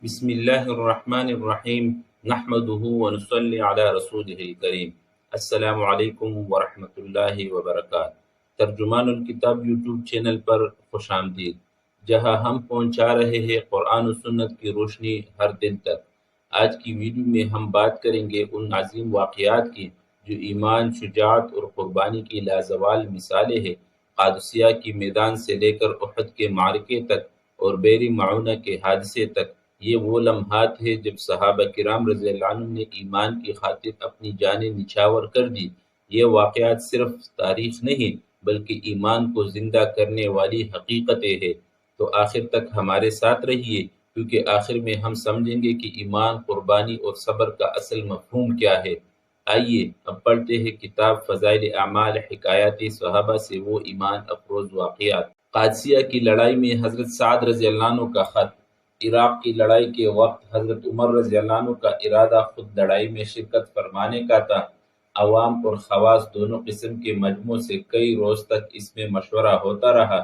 بسم اللہ الرحمن الرحیم نحمده ونصلی علی رسولہ الکریم۔ السلام علیکم ورحمۃ اللہ وبرکاتہ۔ ترجمان الکتاب یوٹیوب چینل پر خوش آمدید، جہاں ہم پہنچا رہے ہیں قرآن و سنت کی روشنی ہر دل تک۔ آج کی ویڈیو میں ہم بات کریں گے ان عظیم واقعات کی جو ایمان، شجاعت اور قربانی کی لازوال مثالیں ہیں۔ قادسیہ کی میدان سے لے کر احد کے معرکے تک اور بیری معونہ کے حادثے تک، یہ وہ لمحات ہیں جب صحابہ کرام رضی اللہ عنہ نے ایمان کی خاطر اپنی جانیں نچھاور کر دی۔ یہ واقعات صرف تاریخ نہیں بلکہ ایمان کو زندہ کرنے والی حقیقتیں ہیں۔ تو آخر تک ہمارے ساتھ رہیے، کیونکہ آخر میں ہم سمجھیں گے کہ ایمان، قربانی اور صبر کا اصل مفہوم کیا ہے۔ آئیے اب پڑھتے ہیں کتاب فضائل اعمال، حکایات صحابہ سے وہ ایمان افروز واقعات۔ قادسیہ کی لڑائی میں حضرت سعد رضی اللہ عنہ کا خط۔ عراق کی لڑائی کے وقت حضرت عمر رضی اللہ عنہ کا ارادہ خود لڑائی میں شرکت فرمانے کا تھا۔ عوام اور خواص دونوں قسم کے مجموع سے کئی روز تک اس میں مشورہ ہوتا رہا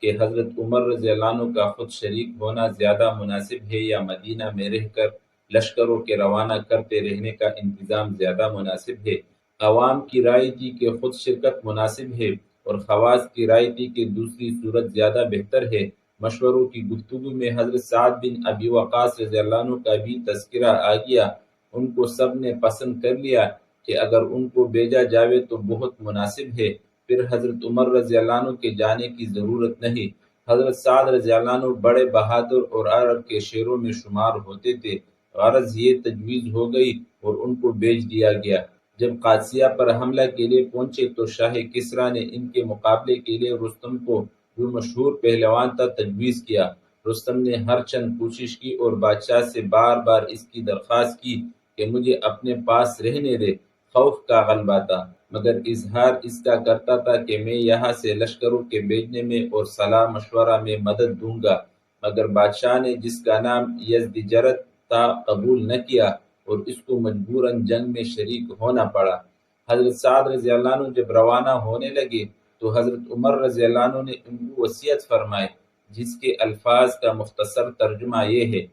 کہ حضرت عمر رضی اللہ عنہ کا خود شریک ہونا زیادہ مناسب ہے یا مدینہ میں رہ کر لشکروں کے روانہ کرتے رہنے کا انتظام زیادہ مناسب ہے۔ عوام کی رائے تھی کہ خود شرکت مناسب ہے اور خواص کی رائے تھی کہ دوسری صورت زیادہ بہتر ہے۔ مشوروں کی گفتگو میں حضرت سعد بن ابی وقاص رضی اللہ عنہ کا بھی تذکرہ آ گیا۔ ان کو سب نے پسند کر لیا کہ اگر ان کو بھیجا جاوے تو بہت مناسب ہے، پھر حضرت عمر رضی اللہ عنہ کے جانے کی ضرورت نہیں۔ حضرت سعد رضی اللہ عنہ بڑے بہادر اور عرب کے شیروں میں شمار ہوتے تھے، غرض یہ تجویز ہو گئی اور ان کو بھیج دیا گیا۔ جب قادسیہ پر حملہ کے لیے پہنچے تو شاہ کسریٰ نے ان کے مقابلے کے لیے رستم کو، جو مشہور پہلوان تھا، تجویز کیا۔ رستم نے ہر چند کوشش کی اور بادشاہ سے بار بار اس کی درخواست کی کہ مجھے اپنے پاس رہنے دے۔ خوف کا غلبہ تھا، مگر اظہار اس کا کرتا تھا کہ میں یہاں سے لشکروں کے بھیجنے میں اور صلاح مشورہ میں مدد دوں گا، مگر بادشاہ نے، جس کا نام یزدجرد تھا، قبول نہ کیا اور اس کو مجبوراً جنگ میں شریک ہونا پڑا۔ حضرت سعد رضی اللہ عنہ جب روانہ ہونے لگے تو حضرت عمر رضی اللہ عنہ نے ان کو وصیت فرمائی، جس کے الفاظ کا مختصر ترجمہ یہ ہے: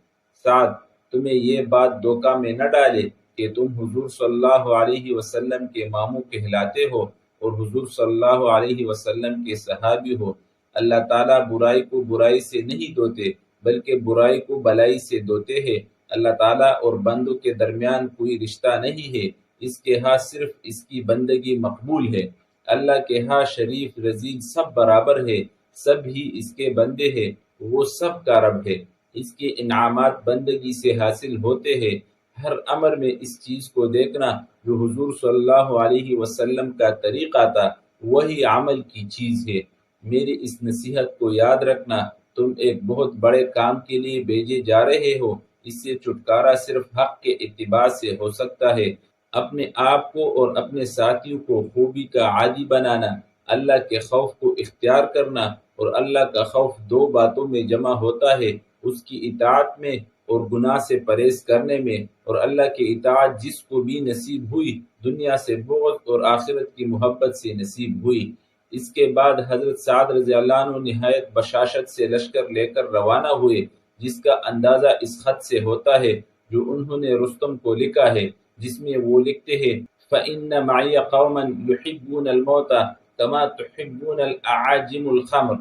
سعد، تمہیں یہ بات دھوکہ میں نہ ڈالے کہ تم حضور صلی اللہ علیہ وسلم کے ماموں کہلاتے ہو اور حضور صلی اللہ علیہ وسلم کے صحابی ہو۔ اللہ تعالیٰ برائی کو برائی سے نہیں دھوتے بلکہ برائی کو بلائی سے دھوتے ہیں۔ اللہ تعالیٰ اور بندوں کے درمیان کوئی رشتہ نہیں ہے، اس کے ہاں صرف اس کی بندگی مقبول ہے۔ اللہ کے ہاں شریف رذیل سب برابر ہے، سب ہی اس کے بندے ہیں، وہ سب کا رب ہے۔ اس کے انعامات بندگی سے حاصل ہوتے ہیں۔ ہر امر میں اس چیز کو دیکھنا جو حضور صلی اللہ علیہ وسلم کا طریقہ تھا، وہی عمل کی چیز ہے۔ میری اس نصیحت کو یاد رکھنا، تم ایک بہت بڑے کام کے لیے بھیجے جا رہے ہو، اس سے چھٹکارا صرف حق کے اتباع سے ہو سکتا ہے۔ اپنے آپ کو اور اپنے ساتھیوں کو خوبی کا عادی بنانا، اللہ کے خوف کو اختیار کرنا، اور اللہ کا خوف دو باتوں میں جمع ہوتا ہے: اس کی اطاعت میں اور گناہ سے پرہیز کرنے میں۔ اور اللہ کی اطاعت جس کو بھی نصیب ہوئی، دنیا سے بغض اور آخرت کی محبت سے نصیب ہوئی۔ اس کے بعد حضرت سعد رضی اللہ عنہ نہایت بشاشت سے لشکر لے کر روانہ ہوئے، جس کا اندازہ اس خط سے ہوتا ہے جو انہوں نے رستم کو لکھا ہے، جس میں وہ لکھتے ہیں: فَإِنَّ مَعِيَ قَوْمًا يُحِبُّونَ الْمَوْتَ كَمَا تُحِبُّونَ الْأَعَاجِمُ الْخَمْرَ۔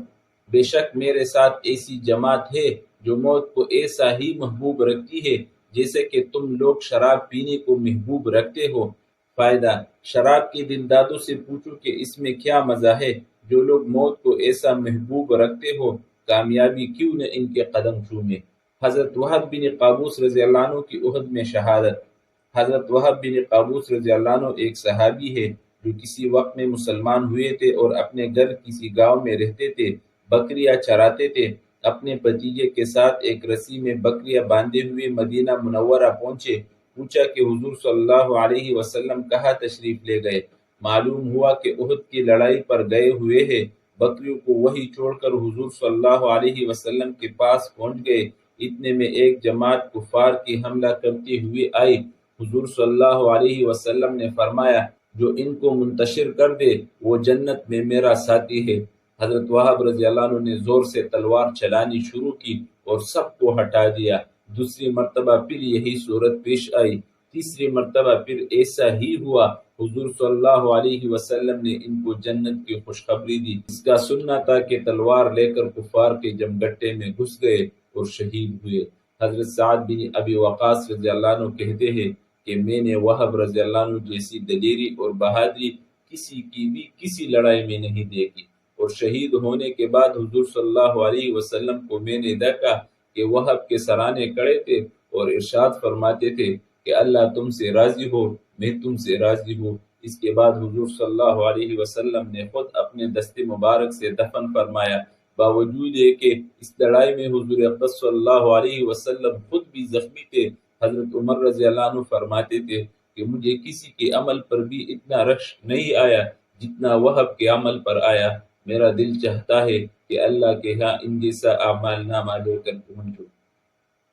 بے شک میرے ساتھ ایسی جماعت ہے جو موت کو ایسا ہی محبوب رکھتی ہے جیسے کہ تم لوگ شراب پینے کو محبوب رکھتے ہو۔ فائدہ: شراب کے دلدادوں سے پوچھو کہ اس میں کیا مزہ ہے۔ جو لوگ موت کو ایسا محبوب رکھتے ہو، کامیابی کیوں نہ ان کے قدم چومے۔ حضرت وہب بن قابوس رضی اللہ عنہ کی احد میں شہادت۔ حضرت وہب بن قابوس رضی اللہ عنہ ایک صحابی ہے جو کسی وقت میں مسلمان ہوئے تھے اور اپنے گھر کسی گاؤں میں رہتے تھے، بکریاں چراتے تھے۔ اپنے بھتیجے کے ساتھ ایک رسی میں بکریاں باندھے ہوئے مدینہ منورہ پہنچے۔ پوچھا کہ حضور صلی اللہ علیہ وسلم کہاں تشریف لے گئے؟ معلوم ہوا کہ احد کی لڑائی پر گئے ہوئے ہیں۔ بکریوں کو وہیں چھوڑ کر حضور صلی اللہ علیہ وسلم کے پاس پہنچ گئے۔ اتنے میں ایک جماعت کفار کی حملہ کرتے ہوئے آئی۔ حضور صلی اللہ علیہ وسلم نے فرمایا: جو ان کو منتشر کر دے وہ جنت میں میرا ساتھی ہے۔ حضرت وہب رضی اللہ عنہ نے زور سے تلوار چلانی شروع کی اور سب کو ہٹا دیا۔ دوسری مرتبہ پھر یہی صورت پیش آئی، تیسری مرتبہ پھر ایسا ہی ہوا۔ حضور صلی اللہ علیہ وسلم نے ان کو جنت کی خوشخبری دی۔ اس کا سننا تھا کہ تلوار لے کر کفار کے جمگٹے میں گھس گئے اور شہید ہوئے۔ حضرت سعد بن ابی وقاص رضی اللہ عنہ کہتے ہیں کہ میں نے وہب رضی اللہ عنہ جیسی دلیری اور بہادری کسی کی بھی کسی لڑائی میں نہیں دیکھی، اور شہید ہونے کے بعد حضور صلی اللہ علیہ وسلم کو میں نے دیکھا کہ وہب کے سرانے کھڑے تھے اور ارشاد فرماتے تھے کہ اللہ تم سے راضی ہو، میں تم سے راضی ہوں۔ اس کے بعد حضور صلی اللہ علیہ وسلم نے خود اپنے دست مبارک سے دفن فرمایا۔ باوجود یہ کہ اس لڑائی میں حضور اقدس صلی اللہ علیہ وسلم خود بھی زخمی تھے، حضرت عمر رضی اللہ عنہ فرماتے تھے کہ مجھے کسی کے عمل پر بھی اتنا رشک نہیں آیا جتنا وہب کے عمل پر آیا۔ میرا دل چاہتا ہے کہ اللہ کے ہاں ان جیسا اعمال نامہ لے کر پہنچو۔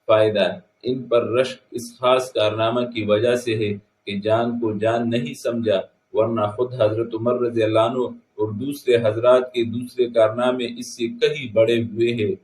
فائدہ: ان پر رشک اس خاص کارنامہ کی وجہ سے ہے کہ جان کو جان نہیں سمجھا، ورنہ خود حضرت عمر رضی اللہ عنہ اور دوسرے حضرات کے دوسرے کارنامے اس سے کہیں بڑے ہوئے ہیں۔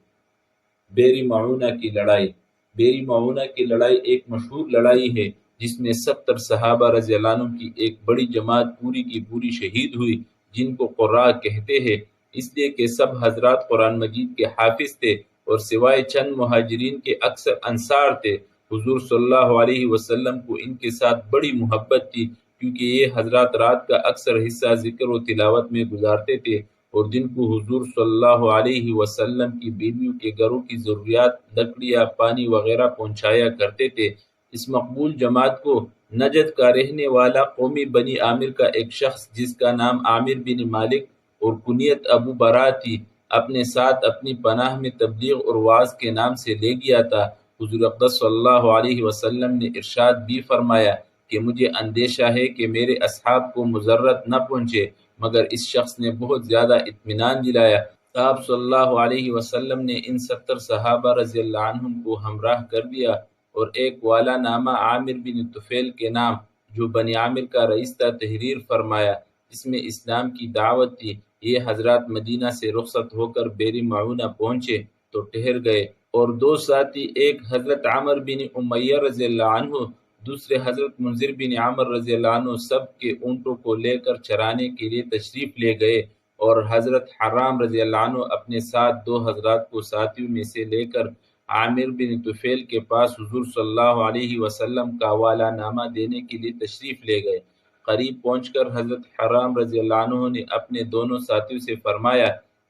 بیری معونہ کی لڑائی۔ بیری معونہ کی لڑائی ایک مشہور لڑائی ہے جس میں 70 صحابہ رضی اللہ عنہ کی ایک بڑی جماعت پوری کی پوری شہید ہوئی، جن کو قراء کہتے ہیں، اس لیے کہ سب حضرات قرآن مجید کے حافظ تھے اور سوائے چند مہاجرین کے اکثر انصار تھے۔ حضور صلی اللہ علیہ وسلم کو ان کے ساتھ بڑی محبت تھی، کیونکہ یہ حضرات رات کا اکثر حصہ ذکر و تلاوت میں گزارتے تھے اور دن کو حضور صلی اللہ علیہ وسلم کی بیویوں کے گھروں کی ضروریات، لکڑیاں، پانی وغیرہ پہنچایا کرتے تھے۔ اس مقبول جماعت کو نجد کا رہنے والا قومی بنی عامر کا ایک شخص جس کا نام عامر بن مالک اور کنیت ابو برا تھی، اپنے ساتھ اپنی پناہ میں تبلیغ اور وعظ کے نام سے لے گیا تھا۔ حضور اقدس صلی اللہ علیہ وسلم نے ارشاد بھی فرمایا کہ مجھے اندیشہ ہے کہ میرے اصحاب کو مضرت نہ پہنچے، مگر اس شخص نے بہت زیادہ اطمینان دلایا۔ آپ صلی اللہ علیہ وسلم نے ان 70 صحابہ رضی اللہ عنہم کو ہمراہ کر دیا اور ایک والا نامہ عامر بن طفیل کے نام، جو بنی عامر کا رئیس تھا، تحریر فرمایا، جس میں اسلام کی دعوت تھی۔ یہ حضرات مدینہ سے رخصت ہو کر بیری معونہ پہنچے تو ٹھہر گئے، اور دو ساتھی، ایک حضرت عمر بن امیہ رضی اللہ عنہ، دوسرے حضرت منذر بن عمر رضی اللہ عنہ، سب کے اونٹوں کو لے کر چرانے کے لیے تشریف لے گئے، اور حضرت حرام رضی اللہ عنہ اپنے ساتھ دو حضرات کو ساتھیوں میں سے لے کر عامر بن طفیل کے پاس حضور صلی اللہ علیہ وسلم کا حوالہ نامہ دینے کے لیے تشریف لے گئے۔ قریب پہنچ کر حضرت حرام رضی اللہ عنہ نے اپنے دونوں ساتھیوں سے فرمایا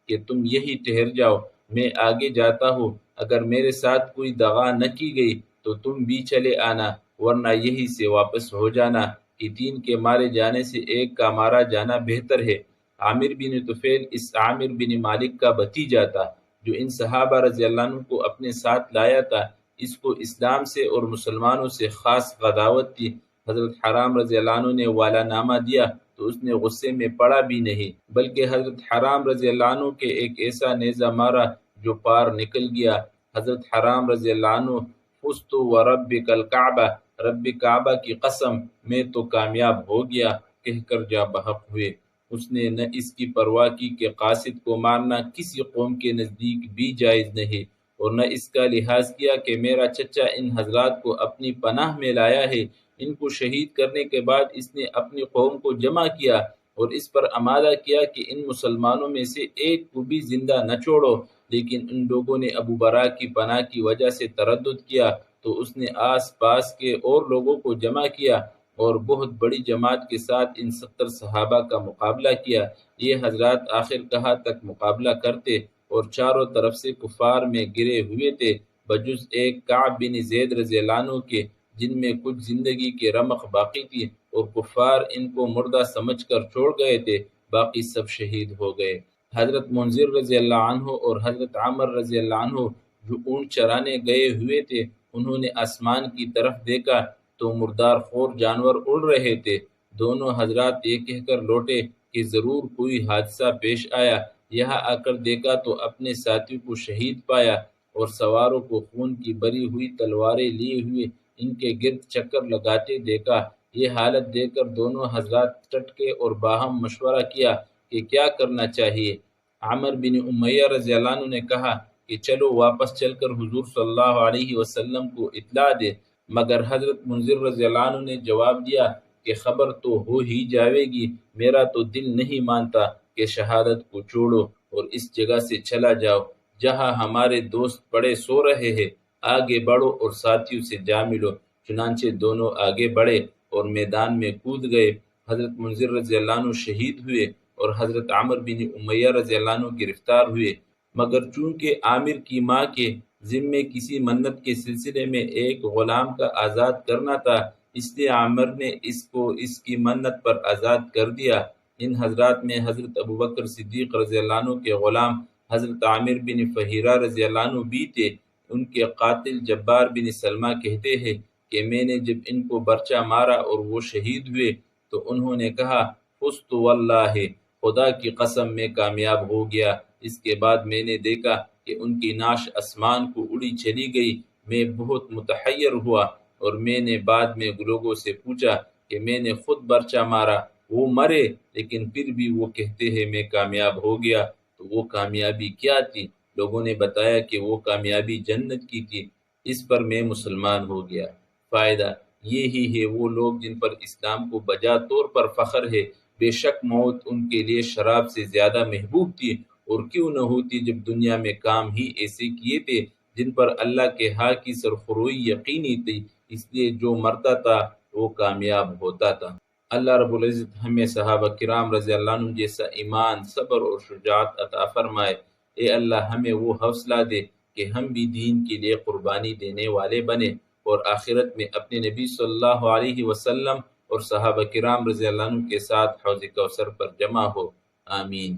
کہ تم یہی ٹھہر جاؤ، میں آگے جاتا ہوں، اگر میرے ساتھ کوئی دغا نہ کی گئی تو تم بھی چلے آنا، ورنہ یہی سے واپس ہو جانا، کہ تین کے مارے جانے سے ایک کا مارا جانا بہتر ہے۔ عامر بن طفیل اس عامر بن مالک کا بھتیجا تھا جو ان صحابہ رضی اللہ عنہ کو اپنے ساتھ لایا تھا۔ اس کو اسلام سے اور مسلمانوں سے خاص غداوت تھی۔ حضرت حرام رضی اللہ عنہ نے والا نامہ دیا تو اس نے غصے میں پڑا بھی نہیں، بلکہ حضرت حرام رضی اللہ عنہ کے ایک ایسا نیزہ مارا جو پار نکل گیا۔ حضرت حرام رضی اللہ عنہ، فزت وربک الکعبہ، رب کعبہ کی قسم میں تو کامیاب ہو گیا، کہہ کر جاں بحق ہوئے۔ اس نے نہ اس کی پرواہ کی کہ قاصد کو مارنا کسی قوم کے نزدیک بھی جائز نہیں، اور نہ اس کا لحاظ کیا کہ میرا چچا ان حضرات کو اپنی پناہ میں لایا ہے۔ ان کو شہید کرنے کے بعد اس نے اپنی قوم کو جمع کیا اور اس پر آمادہ کیا کہ ان مسلمانوں میں سے ایک کو بھی زندہ نہ چھوڑو، لیکن ان لوگوں نے ابو برا کی پناہ کی وجہ سے تردد کیا تو اس نے آس پاس کے اور لوگوں کو جمع کیا اور بہت بڑی جماعت کے ساتھ ان 70 صحابہ کا مقابلہ کیا۔ یہ حضرات آخر کہاں تک مقابلہ کرتے اور چاروں طرف سے کفار میں گرے ہوئے تھے، بجز ایک کعب بن زید رضی اللہ عنہ کے، جن میں کچھ زندگی کے رمق باقی تھی، اور کفار ان کو مردہ سمجھ کر چھوڑ گئے تھے، باقی سب شہید ہو گئے۔ حضرت منذر رضی اللہ عنہ اور حضرت عمر رضی اللہ عنہ جو اونٹ چرانے گئے ہوئے تھے، انہوں نے آسمان کی طرف دیکھا تو مردار خور جانور اڑ رہے تھے۔ دونوں حضرات یہ کہہ کر لوٹے کہ ضرور کوئی حادثہ پیش آیا۔ یہاں آ کر دیکھا تو اپنے ساتھیوں کو شہید پایا اور سواروں کو خون کی بری ہوئی تلواریں لیے ہوئے ان کے گرد چکر لگاتے دیکھا۔ یہ حالت دیکھ کر دونوں حضرات ٹٹکے اور باہم مشورہ کیا کہ کیا کرنا چاہیے۔ عمر بن امیہ رضی اللہ عنہ نے کہا کہ کہ چلو واپس چل کر حضور صلی اللہ علیہ وسلم کو اطلاع دے، مگر حضرت منذر رضی اللہ عنہ نے جواب دیا کہ خبر تو ہو ہی جاوے گی، میرا تو دل نہیں مانتا کہ شہادت کو چھوڑو اور اس جگہ سے چلا جاؤ جہاں ہمارے دوست پڑے سو رہے ہیں، آگے بڑھو اور ساتھیوں سے جا ملو۔ چنانچہ دونوں آگے بڑھے اور میدان میں کود گئے۔ حضرت منذر رضی اللہ عنہ شہید ہوئے اور حضرت عمر بن امیہ رضی اللہ عنہ گرفتار ہوئے، مگر چونکہ عامر کی ماں کے ذمے کسی منت کے سلسلے میں ایک غلام کا آزاد کرنا تھا، اس لیے عامر نے اس کو اس کی منت پر آزاد کر دیا۔ ان حضرات میں حضرت ابوبکر صدیق رضی اللہ عنہ کے غلام حضرت عامر بن فہیرہ رضی اللہ عنہ بھی تھے۔ ان کے قاتل جبار بن سلمہ کہتے ہیں کہ میں نے جب ان کو برچہ مارا اور وہ شہید ہوئے تو انہوں نے کہا فزت واللہ، خدا کی قسم میں کامیاب ہو گیا۔ اس کے بعد میں نے دیکھا کہ ان کی نعش آسمان کو اڑی چلی گئی، میں بہت متحیر ہوا اور میں نے بعد میں لوگوں سے پوچھا کہ میں نے خود برچہ مارا، وہ مرے لیکن پھر بھی وہ کہتے ہیں میں کامیاب ہو گیا، تو وہ کامیابی کیا تھی؟ لوگوں نے بتایا کہ وہ کامیابی جنت کی تھی۔ اس پر میں مسلمان ہو گیا۔ فائدہ یہ ہی ہے وہ لوگ جن پر اسلام کو بجا طور پر فخر ہے، بے شک موت ان کے لیے شراب سے زیادہ محبوب تھی، اور کیوں نہ ہوتی جب دنیا میں کام ہی ایسے کیے تھے جن پر اللہ کے ہاں کی سرخروئی یقینی تھی، اس لیے جو مرتا تھا وہ کامیاب ہوتا تھا۔ اللہ رب العزت ہمیں صحابہ کرام رضی اللہ عنہ جیسا ایمان، صبر اور شجاعت عطا فرمائے۔ اے اللہ ہمیں وہ حوصلہ دے کہ ہم بھی دین کے لیے قربانی دینے والے بنے اور آخرت میں اپنے نبی صلی اللہ علیہ وسلم اور صحابہ کرام رضی اللہ عنہ کے ساتھ حوض کوثر پر جمع ہو، آمین۔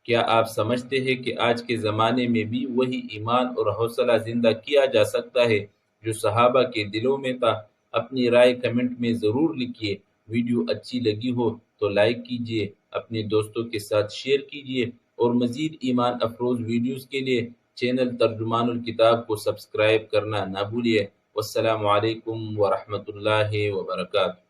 کیا آپ سمجھتے ہیں کہ آج کے زمانے میں بھی وہی ایمان اور حوصلہ زندہ کیا جا سکتا ہے جو صحابہ کے دلوں میں تھا؟ اپنی رائے کمنٹ میں ضرور لکھیے۔ ویڈیو اچھی لگی ہو تو لائک کیجیے، اپنے دوستوں کے ساتھ شیئر کیجیے، اور مزید ایمان افروز ویڈیوز کے لیے چینل ترجمان الکتاب کو سبسکرائب کرنا نہ بھولیے۔ والسلام علیکم ورحمۃ اللہ وبرکاتہ۔